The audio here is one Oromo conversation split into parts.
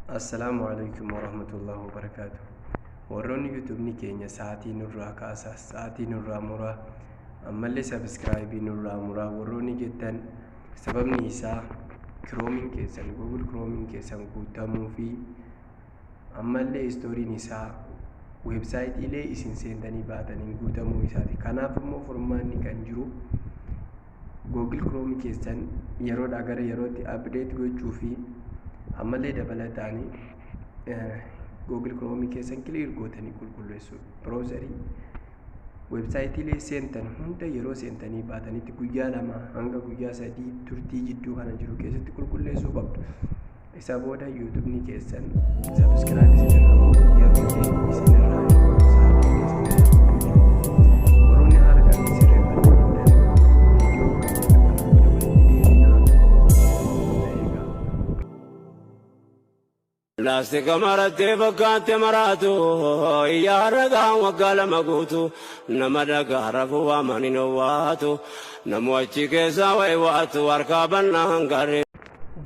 Assalamu alaikum warahmatullahi wabarakatuh. Warroonni YouTube ni keenya sa'aatii nurraa kaasa, sa'aatii nurraa muraa, ammallee subscribe nurraa muraa warroonni jettan sababni isaa Chrome keessan Google Chrome keessan guutamuu fi ammallee stooriin isaa website-ilee isin seentanii baatanii guutamuu isaati. Kanaaf immoo furmaanni kan jiru Google Chrome keessan yeroodhaa gara yerootti update gochuu fi ammallee dabalataanii Google Chrome keessan clear gootanii qulqulleessuu browserii website-ilee seentan hunda yeroo seentanii baatanitti guyyaa 2 hanga guyyaa 3 turtii jidduu kana jiru keessatti qulqulleessuu qabdu. Isa booda YouTube ni keessan subscribe isinirraa yeroo isinirraa Lastika maratte fakkaate maraatu iyyaarragaa waggaa maguutu nama dhagaarafu waamani waatu namu achi keessaa waatu harkaa bannaa hangaree.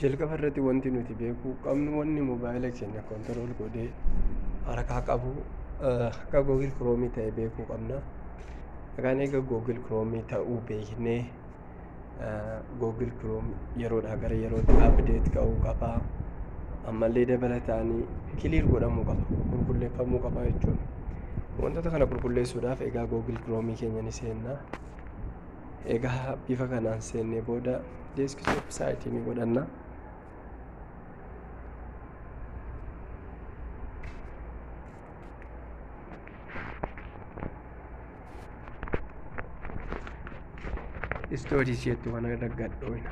Jalqaba irratti wanti nuti beekuu qabnu wanni mobaayila keenya kontirool godhee harkaa qabu akka Google Chrome ta'e beekuu qabna. Kan egaa Google Chrome ta'uu beeknee Google Chrome yeroodhaa gara yerootti update ka'uu qaba. Ammallee dabalataanii clear godhamuu qaba, qulqulleeffamuu qaba jechuudha. Wantoota kana qulqulleessuudhaaf egaa Google Chrome keenya ni seenna. Egaa bifa kanaan seennee booda desktop site ni godhanna. Story jettu kana raggadhoina.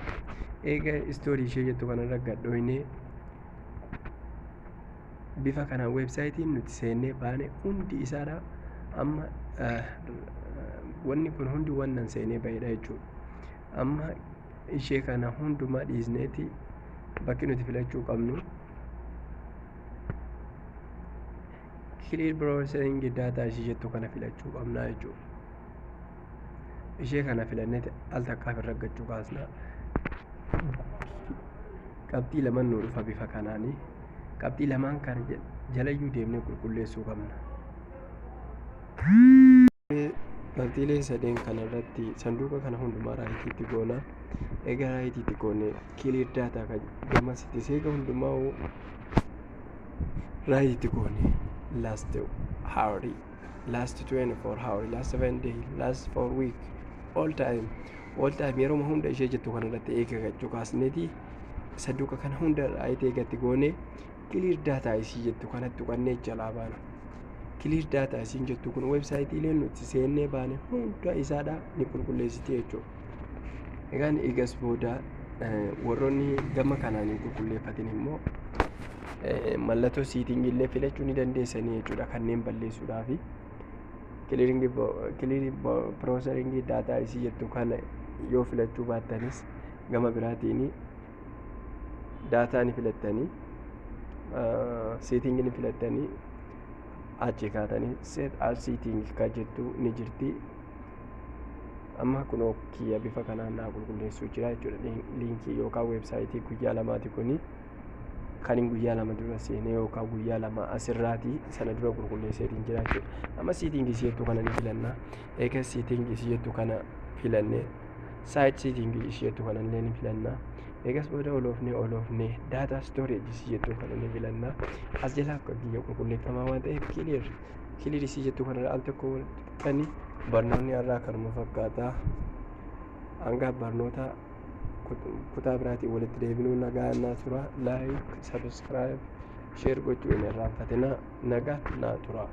Egaa story jettu kana raggadhoine bifa kana website-in nuti seennee baane hundi isaadha. Amma wanni kun hundi wannan seennee baay'ee jechuudha. Amma ishee kana hundumaa dhiisneeti bakki nuti filachuu qabnu clear browsing data ishee jettu kana filachuu qabna jechuudha. Ishee kana filanneeti al takkaaf raggachuu kaasna. Qabxii lama nu dhufa bifa kanaanii. Qabxii lamaan kana jalayyuu deemnee qulqulleessuu qabna. Qabxiilee sadeen kana irratti sanduuqa kana hundumaa raayitiitti goona. Egaa raayitiitti goonee clear data kan gamasitti seega hundumaa raayitiitti goone last hour, last 24 hour, last 7 day, last 4 week, all time yeroo hunda ishee jettu kana irratti eegachuu kaasneeti sanduuqa kana hunda raayitii eegatti goone. Clear data isii jettu kanatti tuqannee jalaa baana. Clear data isiin jettu kun website-ilee nuti seennee baane hunda isaadha ni qulqulleessiti jechuudha. Egaan eegas booda warroonni gama kanaan hin qulqulleeffatin immoo mallattoo siitingillee filachuu ni dandeessanii jechuudha kanneen balleessuudhaafi. Clear browsing data isii jettu kana yoo filachuu baattanis gama biraatiin data ni filattanii setting ni filattanii achi kaatanii set as setting ka jettu ni jirti. Amma kun kiyya bifa kanaan naa qulqulleessuu jira jechuudha. Linkii yookaan website guyyaa lamaati kuni kan guyyaa lama dura seenee yookaan guyyaa lama asirraati sana dura qulqulleesseetiin jira jechuudha. Amma setting isii jettu kana ni filanna. Egaa setting isii jettu kana filannee site setting isii jettu kana illee ni filanna. Egas booda olofne data storage isii jettu kana ni filanna. As jala akka biyya qulqulleeffamaa waan ta'eef clear isii jettu kana al tokko kan barnoonni irraa kanuma fakkaata. Hanga barnoota kutaa biraatiin walitti deebinuu nagaa naa tura. Like, subscribe, share gochuu hin irraanfatina. Nagaa naa tura.